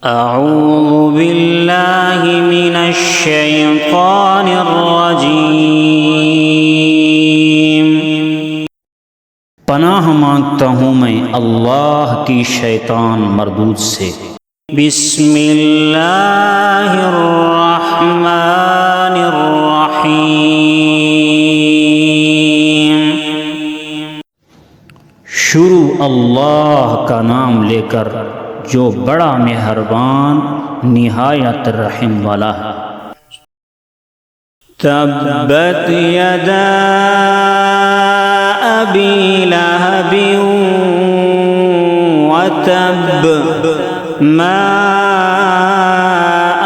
اعوذ باللہ من الشیطان الرجیم۔ پناہ مانگتا ہوں میں اللہ کی شیطان مردود سے۔ بسم اللہ الرحمن الرحیم۔ شروع اللہ کا نام لے کر جو بڑا مہربان نہایت رحم والا ہے۔ تبت یدا ابی لہب وتب ما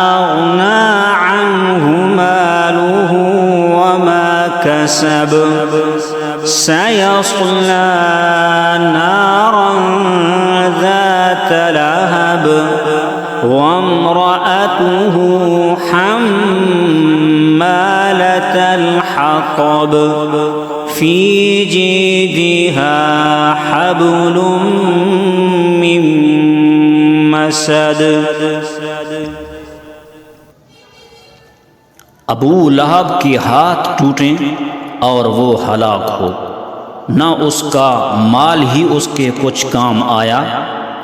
اغنى عنه ماله وما كسب سيصلى نارا ذات لهب وامرأته حمالة الحطب في جيدها حبل من مسد۔ ابو لہب کے ہاتھ ٹوٹیں اور وہ ہلاک ہو، نہ اس کا مال ہی اس کے کچھ کام آیا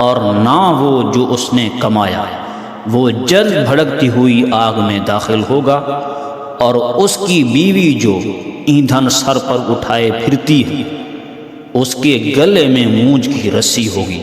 اور نہ وہ جو اس نے کمایا۔ وہ جلد بھڑکتی ہوئی آگ میں داخل ہوگا، اور اس کی بیوی جو ایندھن سر پر اٹھائے پھرتی ہے اس کے گلے میں مونج کی رسی ہوگی۔